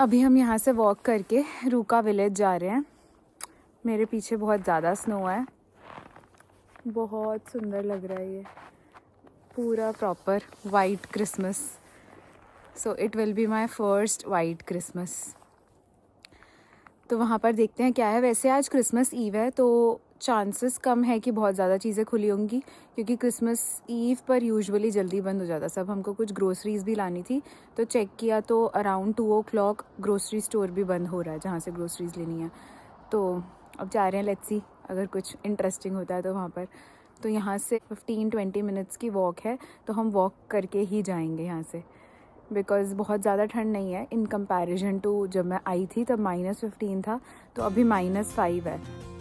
अभी हम यहाँ से वॉक करके रूका विलेज जा रहे हैं। मेरे पीछे बहुत ज़्यादा स्नो है, बहुत सुंदर लग रहा है ये पूरा proper white Christmas. So it will be my first white Christmas. तो वहाँ पर देखते हैं क्या है। वैसे आज क्रिसमस ईव है तो चांसेस कम है कि बहुत ज़्यादा चीज़ें खुली होंगी, क्योंकि क्रिसमस ईव पर यूजुअली जल्दी बंद हो जाता सब। हमको कुछ ग्रोसरीज़ भी लानी थी तो चेक किया तो अराउंड 2 o'clock ग्रोसरी स्टोर भी बंद हो रहा है जहाँ से ग्रोसरीज़ लेनी है। तो अब जा रहे हैं, लेट्स सी अगर कुछ इंटरेस्टिंग होता है तो वहाँ पर। तो यहाँ से 15-20 मिनट्स की वॉक है, तो हम वॉक करके ही जाएंगे यहाँ से, बिकॉज़ बहुत ज़्यादा ठंड नहीं है इन कंपैरिजन टू जब मैं आई थी तब -15 था, तो अभी -5 है।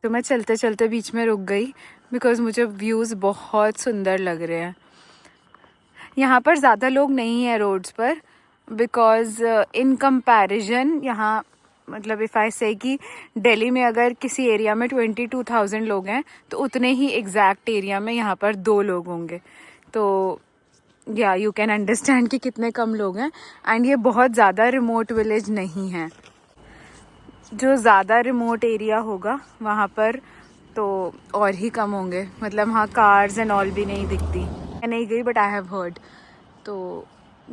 तो मैं चलते चलते बीच में रुक गई बिकॉज़ मुझे व्यूज़ बहुत सुंदर लग रहे हैं। यहाँ पर ज़्यादा लोग नहीं है रोड्स पर, बिकॉज़ इन कंपैरिजन यहाँ मतलब इफ़ आई से कि दिल्ली में अगर किसी एरिया में 22,000 लोग हैं तो उतने ही एग्जैक्ट एरिया में यहाँ पर 2 लोग होंगे। तो या यू कैन अंडरस्टैंड कि कितने कम लोग हैं। एंड ये बहुत ज़्यादा रिमोट विलेज नहीं है। जो ज़्यादा रिमोट एरिया होगा वहाँ पर तो और ही कम होंगे, मतलब वहाँ कार्स एंड ऑल भी नहीं दिखती। मैं नहीं गई बट आई हैव हर्ड। तो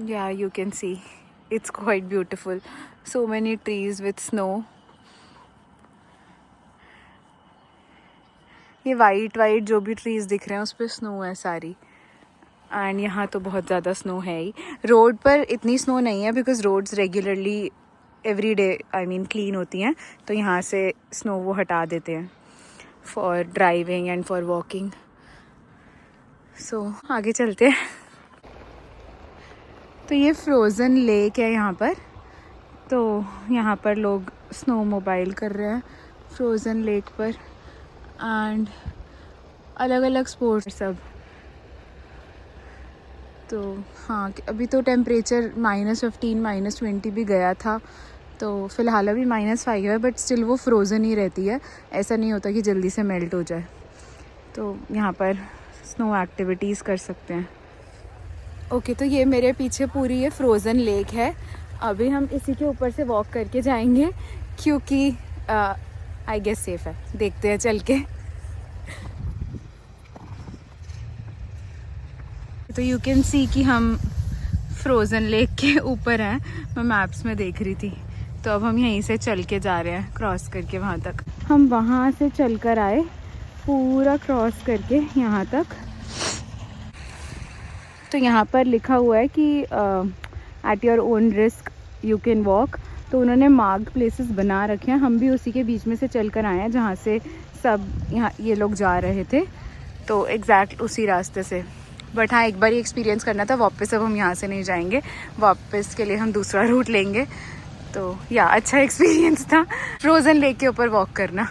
या you can see it's quite beautiful, so many trees with snow. ये वाइट वाइट जो भी ट्रीज दिख रहे हैं उस पर स्नो है सारी। एंड यहाँ तो बहुत ज़्यादा स्नो है ही। रोड पर इतनी स्नो नहीं है because roads regularly every day I mean clean होती हैं, तो यहाँ से स्नो वो हटा देते हैं for driving and for walking. So आगे चलते हैं। तो ये फ्रोज़न लेक है यहाँ पर, तो यहाँ पर लोग स्नो मोबाइल कर रहे हैं फ्रोज़न लेक पर एंड अलग अलग स्पोर्ट्स सब। तो हाँ, अभी तो टेम्परेचर -15 -20 भी गया था, तो फ़िलहाल अभी -5 है, बट स्टिल वो फ्रोज़न ही रहती है। ऐसा नहीं होता कि जल्दी से मेल्ट हो जाए। तो यहाँ पर स्नो एक्टिविटीज़ कर सकते हैं। ओके, तो ये मेरे पीछे पूरी ये फ्रोज़न लेक है। अभी हम इसी के ऊपर से वॉक करके जाएंगे क्योंकि आई गेस सेफ़ है। देखते हैं चल के। तो यू कैन सी कि हम फ्रोज़न लेक के ऊपर हैं। मैं मैप्स में देख रही थी, तो अब हम यहीं से चल के जा रहे हैं क्रॉस करके वहाँ तक। हम वहाँ से चल कर आए पूरा क्रॉस करके यहाँ तक। तो यहाँ पर लिखा हुआ है कि at your own risk you can walk. तो उन्होंने मार्क्ड प्लेसेस बना रखे हैं। हम भी उसी के बीच में से चल कर आए हैं जहाँ से सब यहाँ ये लोग जा रहे थे, तो एग्जैक्ट उसी रास्ते से। बट हाँ, एक बार ही एक्सपीरियंस करना था, वापस अब हम यहाँ से नहीं जाएंगे। वापस के लिए हम दूसरा रूट लेंगे। तो या अच्छा एक्सपीरियंस था फ्रोज़न लेक के ऊपर वॉक करना।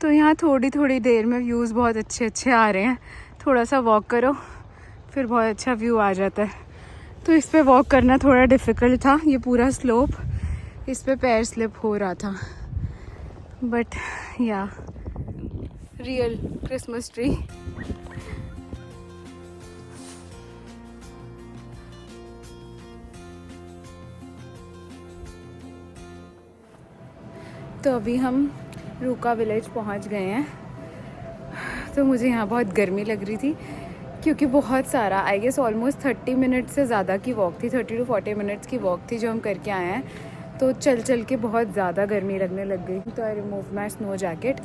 तो यहाँ थोड़ी थोड़ी देर में व्यूज़ बहुत अच्छे अच्छे आ रहे हैं। थोड़ा सा वॉक करो फिर बहुत अच्छा व्यू आ जाता है। तो इस पे वॉक करना थोड़ा डिफ़िकल्ट था, ये पूरा स्लोप, इस पे पैर स्लिप हो रहा था। बट या रियल क्रिसमस ट्री। तो अभी हम रूका विलेज पहुंच गए हैं। तो मुझे यहाँ बहुत गर्मी लग रही थी क्योंकि बहुत सारा आई गेस ऑलमोस्ट 30 मिनट से ज़्यादा की वॉक थी, 30 to 40 मिनट्स की वॉक थी जो हम करके आए हैं। तो चल चल के बहुत ज़्यादा गर्मी लगने लग गई, तो I remove my snow jacket.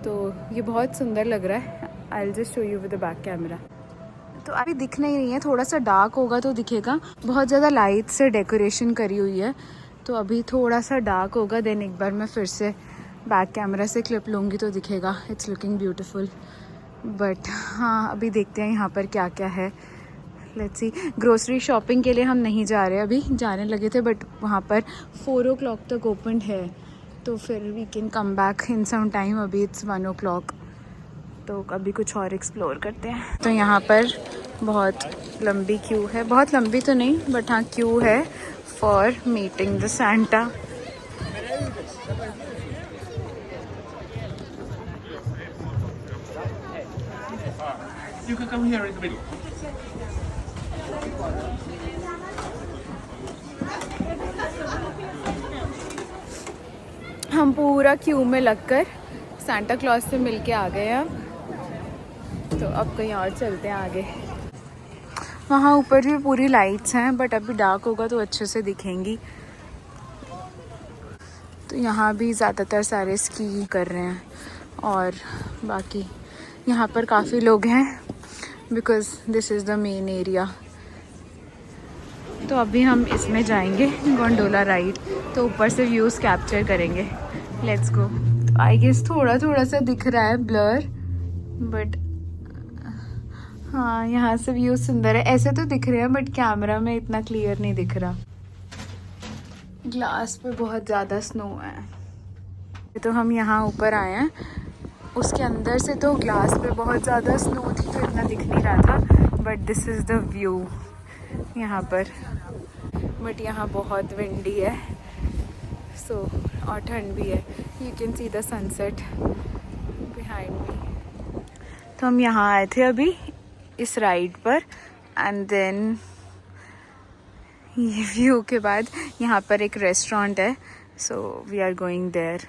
तो ये बहुत सुंदर लग रहा है। आई will just show you with the back camera. तो अभी दिख नहीं रही है, थोड़ा सा डार्क होगा तो दिखेगा। बहुत ज़्यादा लाइट से डेकोरेशन करी हुई है, तो अभी थोड़ा सा डार्क होगा। देन एक बार मैं फिर से बैक कैमरा से क्लिप लूँगी तो दिखेगा। It's looking beautiful. बट हाँ, अभी देखते हैं यहाँ पर क्या क्या है। Let's see. ग्रोसरी शॉपिंग के लिए हम नहीं जा रहे, अभी जाने लगे थे, बट वहाँ पर 4 o'clock तक ओपन है, तो फिर we can come back in some time. अभी इट्स 1 o'clock, तो अभी कुछ और एक्सप्लोर करते हैं। तो यहाँ पर बहुत लंबी क्यू है, बहुत लंबी तो नहीं बट हाँ क्यू है for meeting the Santa. You can come here in the middle. हम पूरा क्यू में लगकर सांता क्लॉज से मिलके आ गए हैं अब। तो अब कहीं और चलते हैं आगे। वहाँ ऊपर भी पूरी लाइट्स हैं, बट अभी डार्क होगा तो अच्छे से दिखेंगी। तो यहाँ भी ज़्यादातर सारे स्की कर रहे हैं और बाकी यहाँ पर काफ़ी लोग हैं because this is the main area. तो अभी हम इसमें जाएंगे गोंडोला राइड, तो ऊपर से व्यूज़ कैप्चर करेंगे। Let's go. आई गेस थोड़ा थोड़ा सा दिख रहा है ब्लर, बट हाँ यहाँ से व्यू सुंदर है। ऐसे तो दिख रहे हैं बट कैमरा में इतना क्लियर नहीं दिख रहा। ग्लास पे बहुत ज़्यादा स्नो है। तो हम यहाँ ऊपर आए हैं, उसके अंदर से तो ग्लास पे बहुत ज़्यादा स्नो थी तो इतना दिख नहीं रहा था, but this is the view यहाँ पर। बट यहाँ बहुत विंडी है सो और ठंड भी है। You can see the sunset behind me. तो हम यहाँ आए थे अभी इस राइड पर, एंड देन ये व्यू के बाद यहाँ पर एक रेस्टोरेंट है, so we are going there.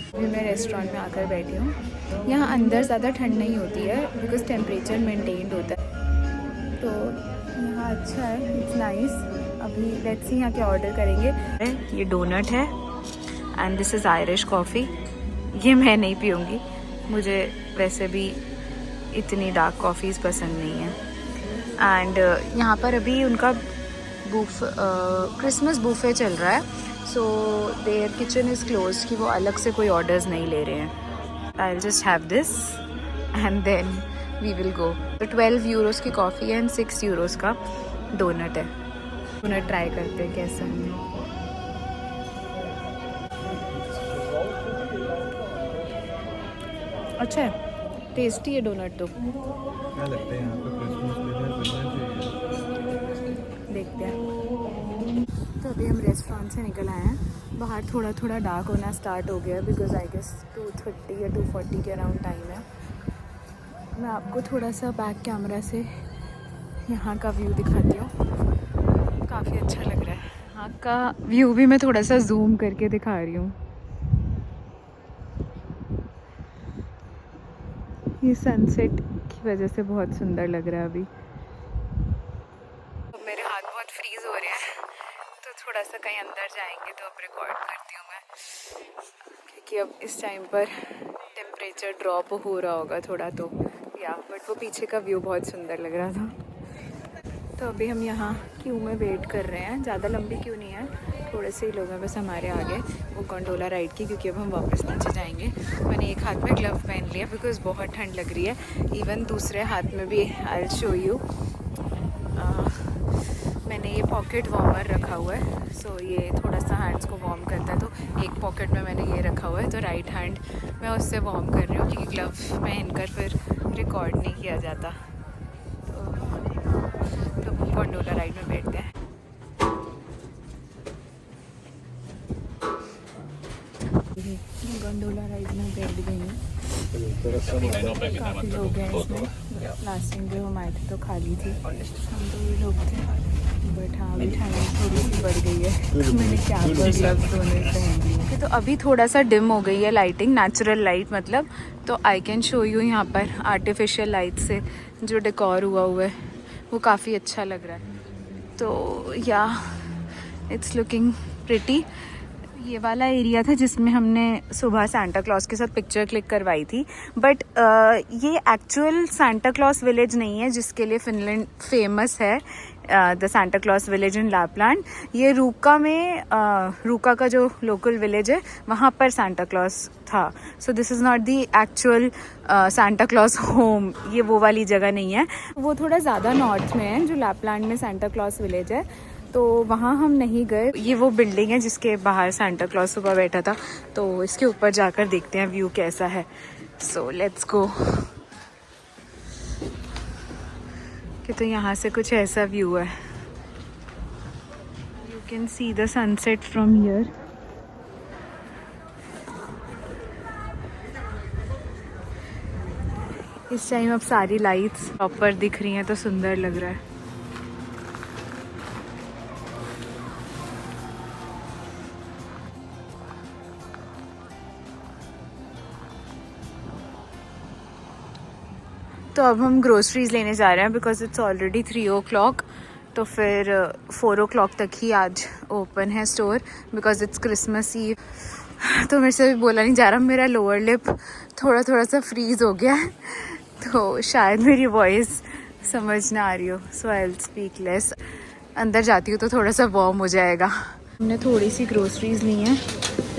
अभी मैं रेस्टोरेंट में आकर बैठी हूँ। यहाँ अंदर ज़्यादा ठंड नहीं होती है बिकॉज टेम्परेचर मेंटेन्ड होता है, तो यहाँ अच्छा है, इट्स नाइस। अभी लेट्स सी यहाँ क्या ऑर्डर करेंगे। ये डोनट है and this is Irish coffee. ये मैं नहीं पीऊँगी, मुझे वैसे भी इतनी डार्क कॉफ़ीज़ पसंद नहीं है। एंड यहाँ पर अभी उनका क्रिसमस बूफे चल रहा है, so there kitchen is close कि वो अलग से कोई ऑर्डर्स नहीं ले रहे हैं। I will just have this and then we will go. तो 12 यूरोज़ की कॉफ़ी है एंड 6 यूरोज़ का डोनट है। डोनट ट्राई करते हैं कैसा है। अच्छा है, टेस्टी है डोनट। तो क्या लगता है यहाँ पे क्रिसमस डिनर देखते हैं। तो अभी हम रेस्टोरेंट से निकल आए हैं। बाहर थोड़ा थोड़ा डार्क होना स्टार्ट हो गया बिकॉज आई गेस 2:30 या 2:40 के अराउंड टाइम है। मैं आपको थोड़ा सा बैक कैमरा से यहाँ का व्यू दिखाती हूँ, काफ़ी अच्छा लग रहा है। यहाँ का व्यू भी मैं थोड़ा सा जूम करके दिखा रही हूँ। ये सनसेट की वजह से बहुत सुंदर लग रहा है अभी। अब मेरे हाथ बहुत फ्रीज हो रहे हैं तो थोड़ा सा कहीं अंदर जाएंगे तो अब रिकॉर्ड करती हूँ मैं, क्योंकि अब इस टाइम पर टेम्परेचर ड्रॉप हो रहा होगा थोड़ा, तो या बट वो पीछे का व्यू बहुत सुंदर लग रहा था। तो अभी हम यहाँ क्यू में वेट कर रहे हैं। ज़्यादा लंबी क्यू नहीं है, थोड़े से ही लोग हैं बस हमारे आगे वो गोंडोला राइड की, क्योंकि अब हम वापस नीचे जाएंगे। मैंने एक हाथ में ग्लव पहन लिया बिकॉज़ बहुत ठंड लग रही है। इवन दूसरे हाथ में भी आई विल शो यू। मैंने ये पॉकेट वार्मर रखा हुआ है, सो ये थोड़ा सा हैंड्स को वार्म करता है। तो एक पॉकेट में मैंने ये रखा हुआ है, तो राइट हैंड मैं उससे वार्म कर रही हूँ क्योंकि ग्लव पहनकर फिर रिकॉर्ड नहीं किया जाता। तो गोंडोला राइड में बैठते हैं। गोंडोला राइड में बैठ गई हूँ। काफ़ी लोग हैं इसमें। लास्ट टाइम जो हम आए थे तो खाली थी, हम तो ये लोग थे। बट हाँ अभी ठंड थोड़ी सी बढ़ गई है तो मैंने क्या ग्लव्स दोनों पहन लिए। तो अभी थोड़ा सा डिम हो गई है लाइटिंग, नेचुरल लाइट मतलब। तो आई कैन शो यू यहाँ पर आर्टिफिशियल लाइट से जो डेकोर हुआ है वो काफ़ी अच्छा लग रहा है। तो या इट्स लुकिंग प्रिटी। ये वाला एरिया था जिसमें हमने सुबह सांता क्लॉज के साथ पिक्चर क्लिक करवाई थी, बट ये एक्चुअल सांता क्लॉज विलेज नहीं है जिसके लिए फिनलैंड फेमस है, the Santa Claus village in Lapland. ये रूका में रूका का जो लोकल विलेज है वहाँ पर सांता क्लॉज था। So this is not the actual Santa Claus home, ये वो वाली जगह नहीं है। वो थोड़ा ज़्यादा नॉर्थ में है जो लैपलैंड में सांता क्लॉज विलेज है, तो वहाँ हम नहीं गए। ये वो बिल्डिंग है जिसके बाहर सांता क्लॉज सुबह बैठा था, तो इसके ऊपर जाकर देखते हैं व्यू कैसा है। So let's go. कि तो यहाँ से कुछ ऐसा व्यू है। can see the sunset from here. इस टाइम अब सारी लाइट्स प्रॉपर दिख रही हैं तो सुंदर लग रहा है. तो अब हम ग्रोसरीज लेने जा रहे हैं बिकॉज इट्स ऑलरेडी 3 o'clock. तो फिर 4 o'clock तक ही आज ओपन है store because it's Christmas eve. तो मेरे से भी बोला नहीं जा रहा, मेरा लोअर लिप थोड़ा सा फ्रीज हो गया है तो शायद मेरी वॉइस समझ ना आ रही हो. सो आई विल स्पीक लेस. अंदर जाती हूँ तो थोड़ा सा वार्म हो जाएगा. हमने थोड़ी सी ग्रोसरीज ली हैं.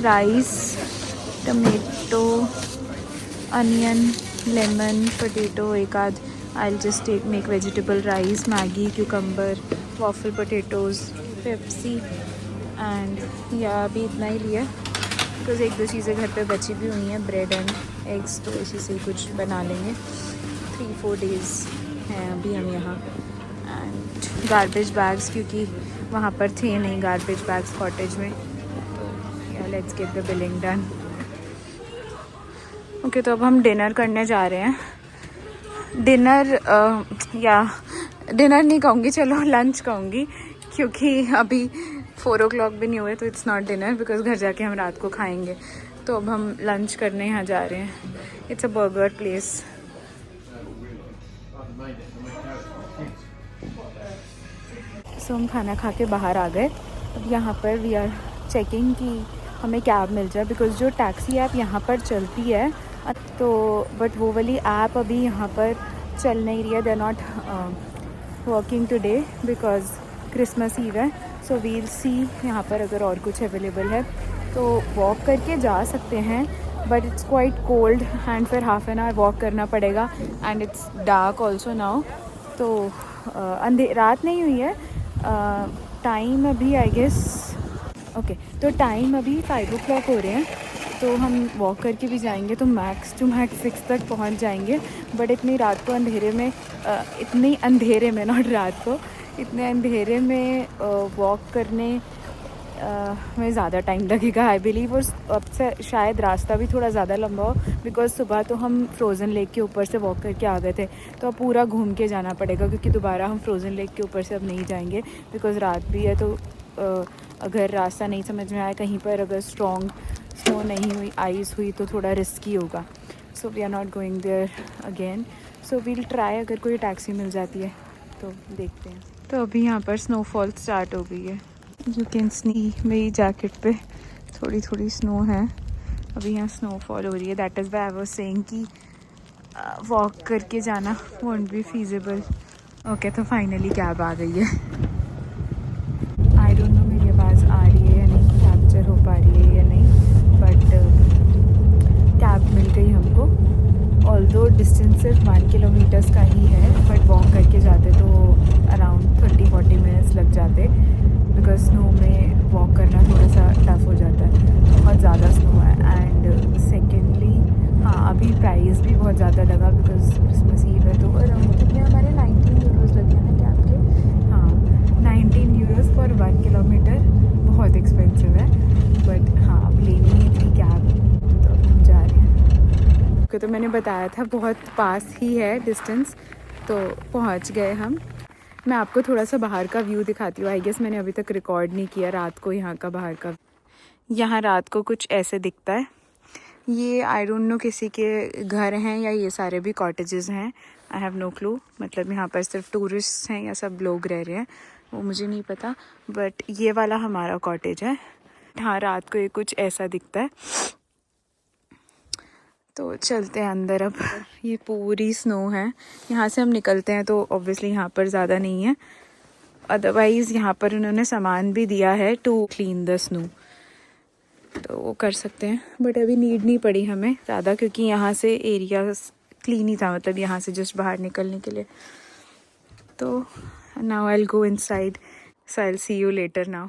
Rice, tomato, onion, lemon, potato एक आध. आई will just make vegetable rice, Maggi, cucumber, waffle potatoes, Pepsi and या अभी इतना ही लिया बिकॉज एक दो चीज़ें घर पे बची भी हुई हैं, ब्रेड एंड एग्स, तो इसी से कुछ बना लेंगे. 3-4 days हैं अभी हम यहाँ. एंड गार्बेज बैग्स क्योंकि वहाँ पर थे नहीं गार्बेज बैग्स कॉटेज में. तो let's get the billing done. Okay, तो अब हम डिनर करने जा रहे हैं. डिनर डिनर नहीं कहूँगी, चलो लंच कहूँगी क्योंकि अभी 4 o'clock भी नहीं हुए तो इट्स नॉट डिनर बिकॉज घर जाके हम रात को खाएंगे. तो अब हम लंच करने यहाँ जा रहे हैं. It's a burger place. So हम खाना खा के बाहर आ गए. अब यहाँ पर वी आर चेकिंग कि हमें कैब मिल जाए बिकॉज जो टैक्सी ऐप यहाँ पर चलती है तो बट वो वाली ऐप अभी यहाँ पर चल नहीं रही है. They are not working today because Christmas eve है. सो वील सी यहाँ पर अगर और कुछ अवेलेबल है तो वॉक करके जा सकते हैं but it's quite cold and फिर हाफ एन आवर वॉक करना पड़ेगा. And it's dark also now. तो रात नहीं हुई है. टाइम अभी आई गेस ओके तो टाइम अभी 5 o'clock हो रहे हैं. तो हम वॉक करके भी जाएंगे तो मैक्स टू मैक्स 6 तक पहुंच जाएंगे. बट इतनी रात को अंधेरे में इतने अंधेरे में नॉट रात को इतने अंधेरे में वॉक करने में ज़्यादा टाइम लगेगा आई बिलीव. और अब से शायद रास्ता भी थोड़ा ज़्यादा लंबा हो बिकॉज सुबह तो हम फ्रोज़न लेक के ऊपर से वॉक करके आ गए थे. तो अब पूरा घूम के जाना पड़ेगा क्योंकि दोबारा हम फ्रोज़न लेक के ऊपर से अब नहीं जाएंगे बिकॉज रात भी है. तो अगर रास्ता नहीं समझ में आया कहीं पर अगर स्ट्रॉन्ग स्नो नहीं हुई आइस हुई तो थोड़ा रिस्की होगा. So we are not going there again. So we'll try अगर कोई टैक्सी मिल जाती है तो देखते हैं. तो अभी यहाँ पर स्नोफॉल स्टार्ट हो गई है. यू कैन सी मेरी जैकेट पे थोड़ी थोड़ी स्नो है. अभी यहाँ स्नोफॉल हो रही है. That is why I was saying कि वॉक करके जाना वोंट बी फीजिबल. ओके, तो फाइनली कैब आ गई है. आई डोंट नो मेरी आवाज़ आ रही है या नहीं, कैप्चर हो पा रही है या नहीं, बट कैब मिल गई हमको. ऑल्दो डिस्टेंस सिर्फ 1 kilometers का ही है बट वॉक करके जाते तो अराउंड 30-40 minutes लग जाते बिकॉज स्नो में वॉक करना थोड़ा सा टफ हो जाता है. बहुत ज़्यादा स्नो है. एंड सेकेंडली हाँ अभी प्राइस भी बहुत ज़्यादा लगा बिकॉज क्रिसमस ईव है. तो अराउंड कितने हमारे 19 euros लगे हैं ना कैब के. हाँ 19 euros फॉर 1 kilometer. बहुत एक्सपेंसिव है बट हाँ अब लेनी है थी कैब तो अब हम जा रहे हैं. ओके, तो मैंने बताया था बहुत पास ही है डिस्टेंस. तो पहुंच गए हम. मैं आपको थोड़ा सा बाहर का व्यू दिखाती हूँ. आई गेस मैंने अभी तक रिकॉर्ड नहीं किया रात को यहाँ का बाहर का. यहाँ रात को कुछ ऐसे दिखता है. ये आई डोंट नो किसी के घर हैं या ये सारे भी कॉटेजेस हैं. I have no clue. मतलब यहाँ पर सिर्फ टूरिस्ट हैं या सब लोग रह रहे हैं वो मुझे नहीं पता. बट ये वाला हमारा कॉटेज है. हाँ रात को ये कुछ ऐसा दिखता है. तो चलते हैं अंदर. अब ये पूरी स्नो है. यहाँ से हम निकलते हैं तो ऑब्वियसली यहाँ पर ज़्यादा नहीं है. अदरवाइज़ यहाँ पर उन्होंने सामान भी दिया है टू क्लीन द स्नो. तो वो कर सकते हैं बट अभी नीड नहीं पड़ी हमें ज़्यादा क्योंकि यहाँ से एरिया क्लीन ही था. मतलब यहाँ से जस्ट बाहर निकलने के लिए. तो now I will go inside. So I will see you later now.